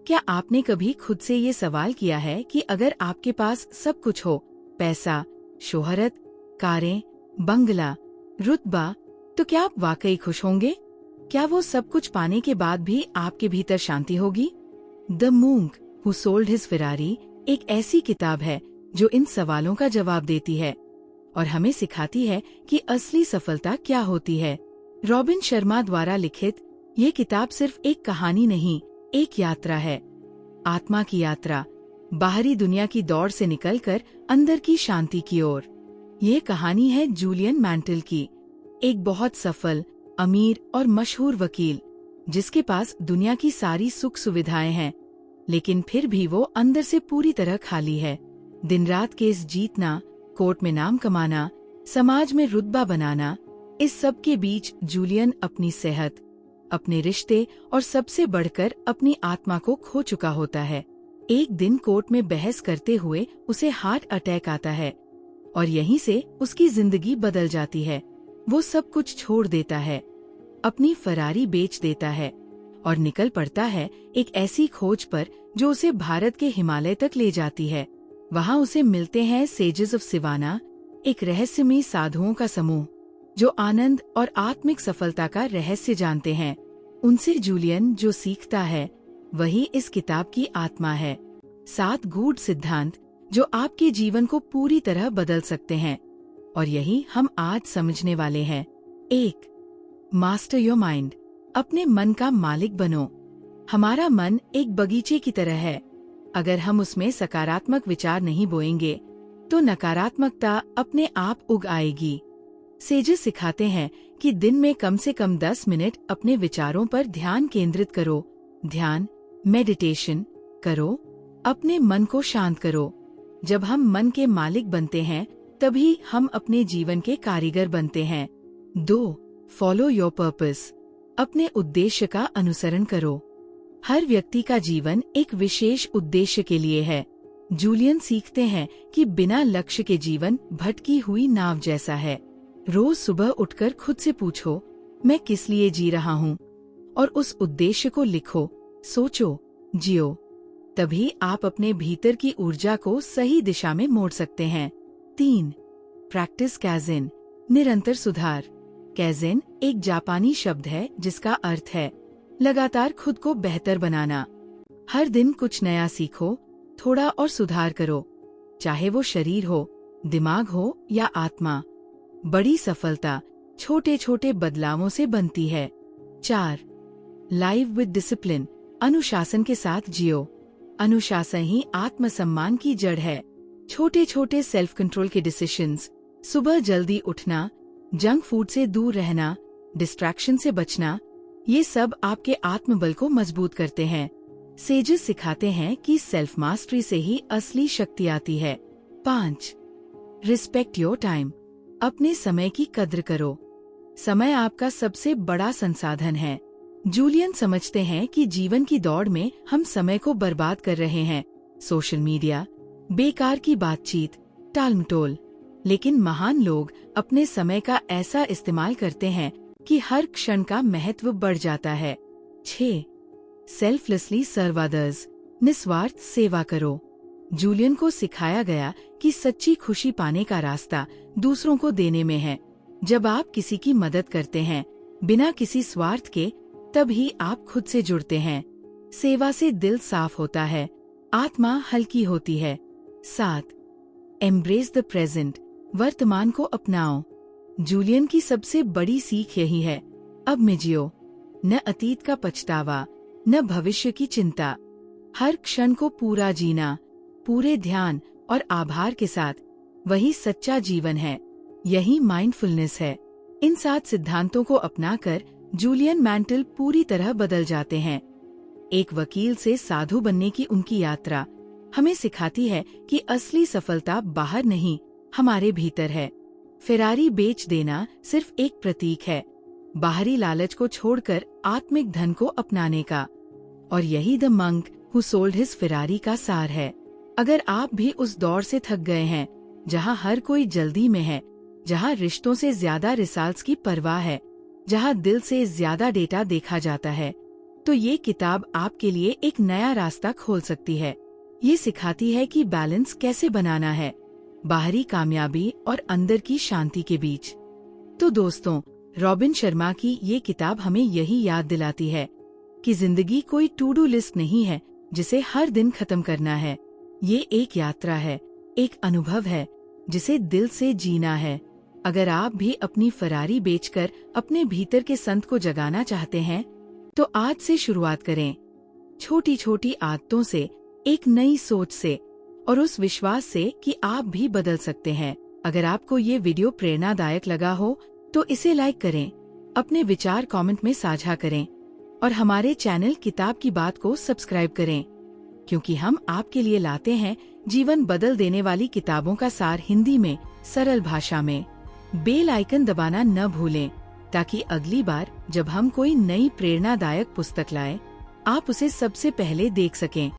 क्या आपने कभी खुद से ये सवाल किया है कि अगर आपके पास सब कुछ हो, पैसा, शोहरत, कारें, बंगला, रुतबा, तो क्या आप वाकई खुश होंगे? क्या वो सब कुछ पाने के बाद भी आपके भीतर शांति होगी? The moong who sold his Ferrari एक ऐसी किताब है जो इन सवालों का जवाब देती है और हमें सिखाती है कि असली सफलता क्या होती है। रॉबिन शर्मा द्वारा लिखित ये किताब सिर्फ एक कहानी नहीं, एक यात्रा है। आत्मा की यात्रा, बाहरी दुनिया की दौड़ से निकलकर अंदर की शांति की ओर। ये कहानी है जूलियन मैंटल की, एक बहुत सफल, अमीर और मशहूर वकील, जिसके पास दुनिया की सारी सुख सुविधाएं हैं, लेकिन फिर भी वो अंदर से पूरी तरह खाली है। दिन रात केस जीतना, कोर्ट में नाम कमाना, समाज में रुतबा बनाना, इस सब के बीच जूलियन अपनी सेहत, अपने रिश्ते और सबसे बढ़कर अपनी आत्मा को खो चुका होता है। एक दिन कोर्ट में बहस करते हुए उसे हार्ट अटैक आता है और यहीं से उसकी जिंदगी बदल जाती है। वो सब कुछ छोड़ देता है, अपनी फरारी बेच देता है और निकल पड़ता है एक ऐसी खोज पर जो उसे भारत के हिमालय तक ले जाती है। वहाँ उसे मिलते हैं सेजेस ऑफ सिवाना, एक रहस्यमयी साधुओं का समूह जो आनंद और आत्मिक सफलता का रहस्य जानते हैं। उनसे जूलियन जो सीखता है वही इस किताब की आत्मा है। 7 गूढ़ सिद्धांत जो आपके जीवन को पूरी तरह बदल सकते हैं, और यही हम आज समझने वाले हैं। 1. मास्टर योर माइंड, अपने मन का मालिक बनो। हमारा मन एक बगीचे की तरह है। अगर हम उसमें सकारात्मक विचार नहीं बोएंगे तो नकारात्मकता अपने आप उग आएगी। सेजेस सिखाते हैं कि दिन में कम से कम 10 मिनट अपने विचारों पर ध्यान केंद्रित करो। ध्यान, मेडिटेशन करो, अपने मन को शांत करो। जब हम मन के मालिक बनते हैं तभी हम अपने जीवन के कारीगर बनते हैं। 2. फॉलो योर पर्पस, अपने उद्देश्य का अनुसरण करो। हर व्यक्ति का जीवन एक विशेष उद्देश्य के लिए है। जूलियन सीखते हैं कि बिना लक्ष्य के जीवन भटकी हुई नाव जैसा है। रोज सुबह उठकर खुद से पूछो, मैं किस लिए जी रहा हूँ, और उस उद्देश्य को लिखो, सोचो, जियो। तभी आप अपने भीतर की ऊर्जा को सही दिशा में मोड़ सकते हैं। 3. प्रैक्टिस कैज़ेन, निरंतर सुधार। कैज़ेन एक जापानी शब्द है जिसका अर्थ है लगातार खुद को बेहतर बनाना। हर दिन कुछ नया सीखो, थोड़ा और सुधार करो, चाहे वो शरीर हो, दिमाग हो या आत्मा। बड़ी सफलता छोटे छोटे बदलावों से बनती है। 4. लाइव विद डिसिप्लिन, अनुशासन के साथ जियो। अनुशासन ही आत्मसम्मान की जड़ है। छोटे छोटे सेल्फ कंट्रोल के डिसीजंस, सुबह जल्दी उठना, जंक फूड से दूर रहना, डिस्ट्रैक्शन से बचना, ये सब आपके आत्मबल को मजबूत करते हैं। सेजेस सिखाते हैं कि सेल्फ मास्टरी से ही असली शक्ति आती है। 5. रिस्पेक्ट योर टाइम, अपने समय की कद्र करो। समय आपका सबसे बड़ा संसाधन है। जूलियन समझते हैं कि जीवन की दौड़ में हम समय को बर्बाद कर रहे हैं। सोशल मीडिया, बेकार की बातचीत, टालमटोल। लेकिन महान लोग अपने समय का ऐसा इस्तेमाल करते हैं कि हर क्षण का महत्व बढ़ जाता है। 6. सेल्फलेसली सर्व अदर्स, निस्वार्थ सेवा करो। जूलियन को सिखाया गया कि सच्ची खुशी पाने का रास्ता दूसरों को देने में है। जब आप किसी की मदद करते हैं बिना किसी स्वार्थ के, तभी आप खुद से जुड़ते हैं। सेवा से दिल साफ होता है, आत्मा हल्की होती है। 7. एम्ब्रेस द प्रेजेंट, वर्तमान को अपनाओ। जूलियन की सबसे बड़ी सीख यही है, अब में जियो, न अतीत का पछतावा, न भविष्य की चिंता। हर क्षण को पूरा जीना, पूरे ध्यान और आभार के साथ, वही सच्चा जीवन है। यही माइंडफुलनेस है। इन 7 सिद्धांतों को अपनाकर जूलियन मैंटल पूरी तरह बदल जाते हैं। एक वकील से साधु बनने की उनकी यात्रा हमें सिखाती है कि असली सफलता बाहर नहीं, हमारे भीतर है। फेरारी बेच देना सिर्फ एक प्रतीक है, बाहरी लालच को छोड़कर आत्मिक धन को अपनाने का। और यही the monk who sold his Ferrari का सार है। अगर आप भी उस दौर से थक गए हैं जहां हर कोई जल्दी में है, जहां रिश्तों से ज्यादा रिजल्ट्स की परवाह है, जहां दिल से ज्यादा डेटा देखा जाता है, तो ये किताब आपके लिए एक नया रास्ता खोल सकती है। ये सिखाती है कि बैलेंस कैसे बनाना है, बाहरी कामयाबी और अंदर की शांति के बीच। तो दोस्तों, रॉबिन शर्मा की ये किताब हमें यही याद दिलाती है कि जिंदगी कोई टू डू लिस्ट नहीं है जिसे हर दिन खत्म करना है। ये एक यात्रा है, एक अनुभव है जिसे दिल से जीना है। अगर आप भी अपनी फरारी बेचकर अपने भीतर के संत को जगाना चाहते हैं, तो आज से शुरुआत करें, छोटी छोटी आदतों से, एक नई सोच से और उस विश्वास से कि आप भी बदल सकते हैं। अगर आपको ये वीडियो प्रेरणादायक लगा हो तो इसे लाइक करें, अपने विचार कमेंट में साझा करें और हमारे चैनल किताब की बात को सब्सक्राइब करें, क्योंकि हम आपके लिए लाते हैं जीवन बदल देने वाली किताबों का सार हिंदी में, सरल भाषा में। बेल आइकन दबाना न भूलें ताकि अगली बार जब हम कोई नई प्रेरणादायक पुस्तक लाएं, आप उसे सबसे पहले देख सकें।